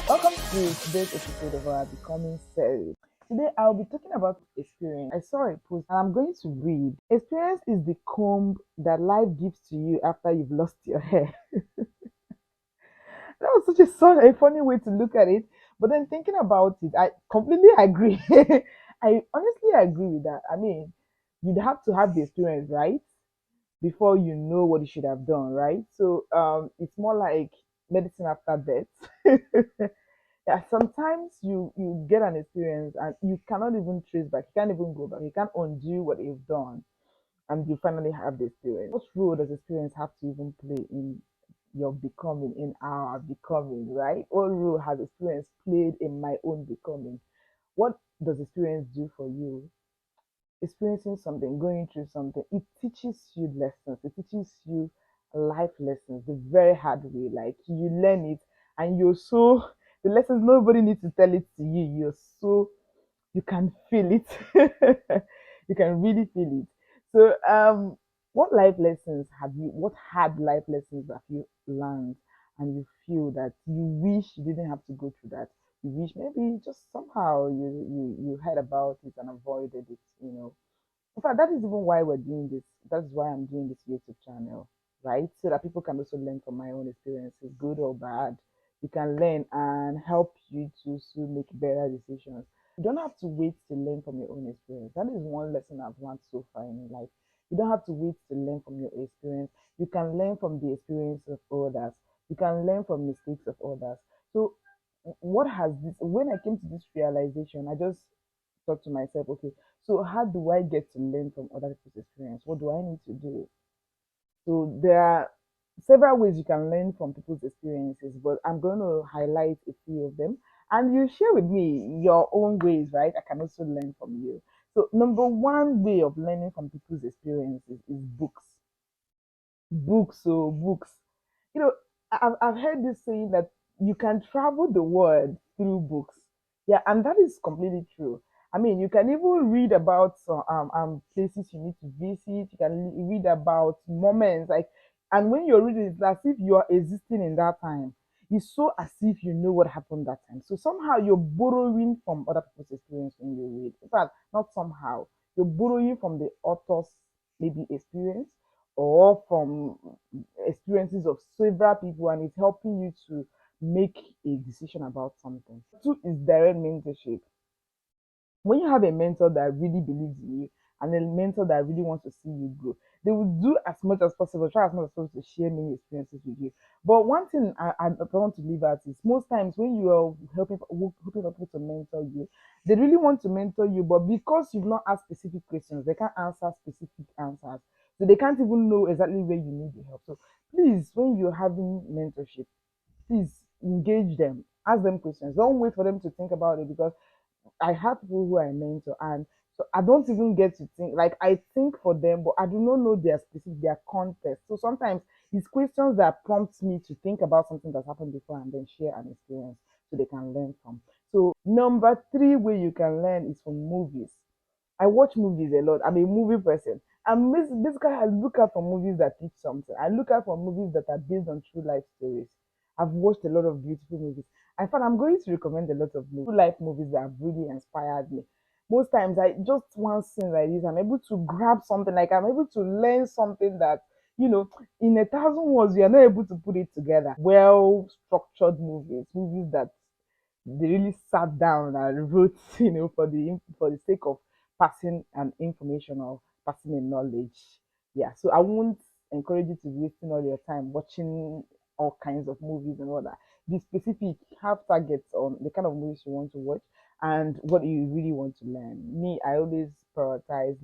Welcome to today's episode of our Becoming series. Today I'll be talking about experience. I saw a post and I'm going to read. Experience is the comb that life gives to you after you've lost your hair. That was a funny way to look at it. But then thinking about it, I completely agree. I honestly agree with that. I mean, you'd have to have the experience, right? Before you know what you should have done, right? So it's more like medicine after death. Yeah, sometimes you get an experience and you cannot even trace back, you can't even go back, you can't undo what you've done, and you finally have the experience. What role does experience have to even play in your becoming, in our becoming, right? What role has experience played in my own becoming? What does experience do for you? Experiencing something, going through something, it teaches you lessons, it teaches you life lessons the very hard way. Like you learn it and you're so the lessons nobody needs to tell it to you. You're so you can feel it. You can really feel it. So what life lessons have you what hard life lessons have you learned and you feel that you wish you didn't have to go through that? You wish maybe just somehow you heard about it and avoided it. In fact, that is even why we're doing this. That's why I'm doing this YouTube channel, right? So that people can also learn from my own experiences, good or bad. You can learn and help you to make better decisions. You don't have to wait to learn from your own experience. That is one lesson I've learned so far in life. You don't have to wait to learn from your experience. You can learn from the experience of others. You can learn from mistakes of others. So, what has this? When I came to this realization, I just thought to myself, okay, so how do I get to learn from other people's experience? What do I need to do? So there are several ways you can learn from people's experiences, but I'm going to highlight a few of them. And you share with me your own ways, right? I can also learn from you. So number one way of learning from people's experiences is books. Books. You know, I've heard this saying that you can travel the world through books. Yeah, and that is completely true. I mean, you can even read about places you need to visit. You can read about moments like, and when you're reading, it's as if you are existing in that time. It's so as if you know what happened that time. So somehow you're borrowing from other people's experience when you read. In fact, not somehow. You're borrowing from the author's maybe experience or from experiences of several people, and it's helping you to make a decision about something. Two is direct mentorship. When you have a mentor that really believes in you and a mentor that really wants to see you grow, they will do as much as possible, try as much as possible to share many experiences with you. But one thing I don't want to leave out is most times when you are helping people to mentor you, they really want to mentor you, but because you've not asked specific questions, they can't answer specific answers. So they can't even know exactly where you need the help. So please, when you're having mentorship, please engage them, ask them questions. Don't wait for them to think about it, because I have people who I mentor, and so I don't even get to think. Like I think for them, but I do not know their context. So sometimes it's questions that prompts me to think about something that's happened before and then share an experience so they can learn from. So number three way you can learn is from movies. I watch movies a lot. I'm a movie person. And basically, I look out for movies that teach something. I look out for movies that are based on true life stories. I've watched a lot of beautiful movies. In fact, I'm going to recommend a lot of true life movies that have really inspired me. Most times, I just one scene like this, I'm able to grab something, like I'm able to learn something that, in a thousand words, you are not able to put it together. Well structured movies that they really sat down and wrote, for the sake of passing an information or passing a knowledge. Yeah, so I won't encourage you to wasting all your time watching all kinds of movies and all that. Be specific, have targets on the kind of movies you want to watch and what you really want to learn. Me, I always prioritize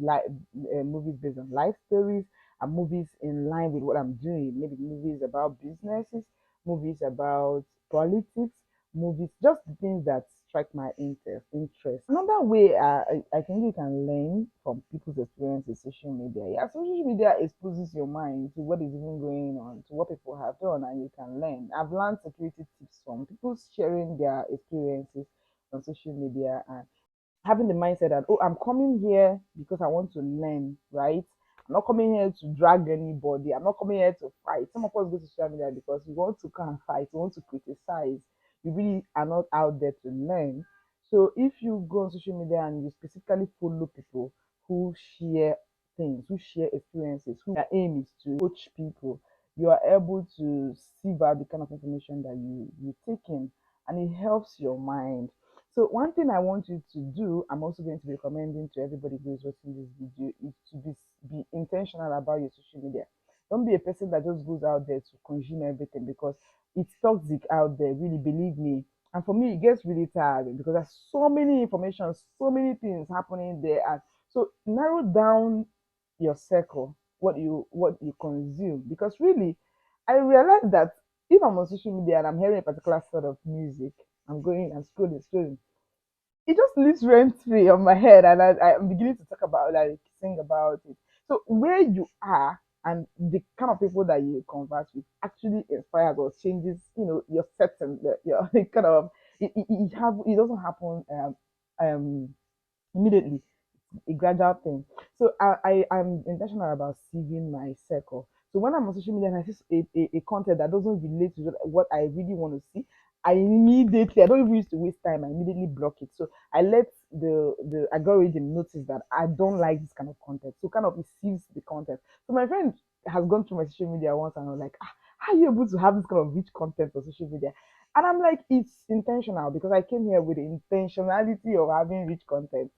movies based on life stories and movies in line with what I'm doing. Maybe movies about businesses, movies about politics, movies, just the things that strike my interest. Another way I think you can learn from people's experience is social media. Yeah, social media exposes your mind to what is even going on, to what people have done, and you can learn. I've learned security tips from people sharing their experiences on social media and having the mindset that, oh, I'm coming here because I want to learn, right? I'm not coming here to drag anybody. I'm not coming here to fight. Some of us go to social media because we want to come and fight, we want to criticize. you really are not out there to learn. So if you go on social media and you specifically follow people who share things, who share experiences, who their aim is to coach people, you are able to sieve out the kind of information that you take in, and it helps your mind. So one thing I want you to do, I'm also going to be recommending to everybody who is watching this video, is to be intentional about your social media. Don't be a person that just goes out there to consume everything, because it's toxic out there, really, believe me. And for me, it gets really tiring because there's so many information, so many things happening there. And so narrow down your circle, what you consume. Because really, I realize that if I'm on social media and I'm hearing a particular sort of music, I'm going and scrolling, it just lives rent free on my head, and I'm beginning to talk about, like, sing about it. So where you are and the kind of people that you converse with actually inspires or changes, your setting, your kind of, it doesn't happen immediately, a gradual thing. So I'm intentional about sieving my circle. So when I'm on social media and I see a content that doesn't relate to what I really want to see, I don't even used to waste time, I immediately block it. So I let the algorithm notice that I don't like this kind of content. So kind of it sieves the content. So my friend has gone through my social media once and I was like, how are you able to have this kind of rich content on social media? And I'm like, it's intentional because I came here with the intentionality of having rich content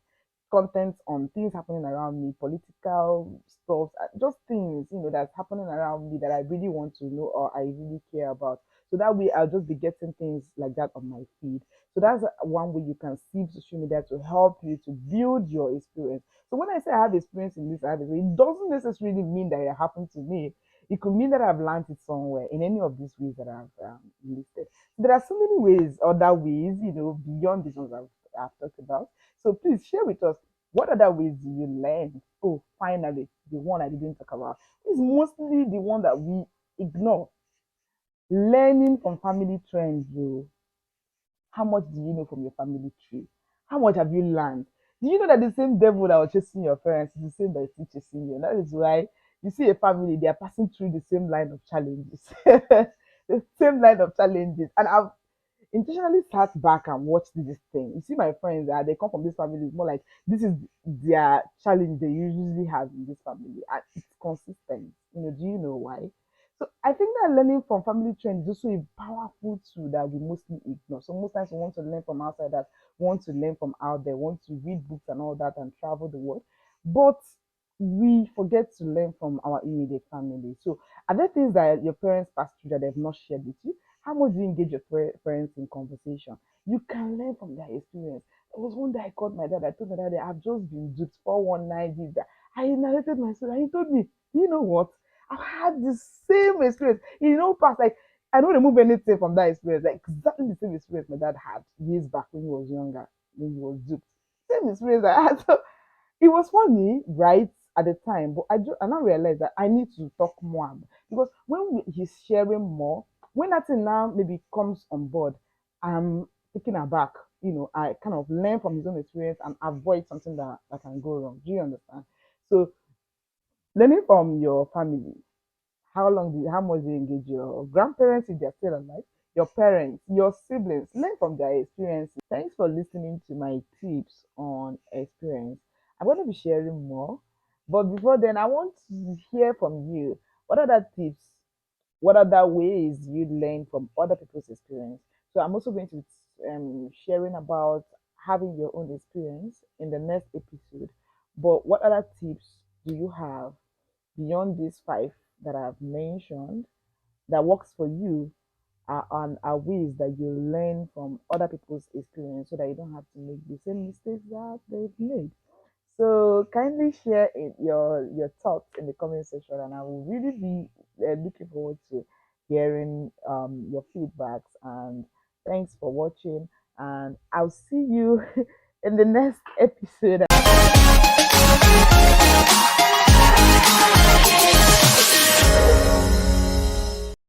on things happening around me, political stuff, just things, that's happening around me that I really want to know or I really care about. So that way I'll just be getting things like that on my feed. So that's one way you can see social media to help you to build your experience. So when I say I have experience in this, it doesn't necessarily mean that it happened to me. It could mean that I've learned it somewhere in any of these ways that I've listed. There are so many ways, other ways, beyond these ones I've talked about. So please share with us, what other ways do you learn? Oh, finally, the one I didn't talk about is mostly the one that we ignore. Learning from family trends, though. How much do you know from your family tree? How much have you learned? Do you know that the same devil that was chasing your parents is the same that is still chasing you? And that is why you see a family, they are passing through the same line of challenges. The same line of challenges. And I've intentionally sat back and watched this thing. You see, my friends, they come from this family. It's more like this is their challenge they usually have in this family, and it's consistent. Do you know why? So I think that learning from family trends is also a powerful tool that we mostly ignore. So most times we want to learn from outside, that want to learn from out there, want to read books and all that and travel the world, but we forget to learn from our immediate family. So are there things that your parents passed through that they've not shared with you? How much do you engage your parents in conversation? You can learn from their experience. There was one day I called my dad. I told my dad that I've just been duped 419 this that. I narrated my story and he told me, you know what? I've had the same experience. Past, like, I don't remove anything from that experience. Like exactly the same experience my dad had years back when he was younger, when he was duped. Same experience I had. So it was funny, right, at the time, but I now realize that I need to talk more, because he's sharing more, when that thing now maybe comes on board, I'm taken aback. I kind of learn from his own experience and avoid something that can go wrong. Do you understand? So learning from your family, how much do you engage your grandparents if they're still alive, your parents, your siblings, learn from their experiences. Thanks for listening to my tips on experience. I'm going to be sharing more, but before then, I want to hear from you. What other tips, what other ways you learn from other people's experience? So I'm also going to be sharing about having your own experience in the next episode. But what other tips do you have beyond these five that I've mentioned that works for you, and are ways that you learn from other people's experience so that you don't have to make the same mistakes that they've made? So kindly share your thoughts in the comment section, and I will really be looking forward to hearing your feedbacks. And thanks for watching, and I'll see you in the next episode.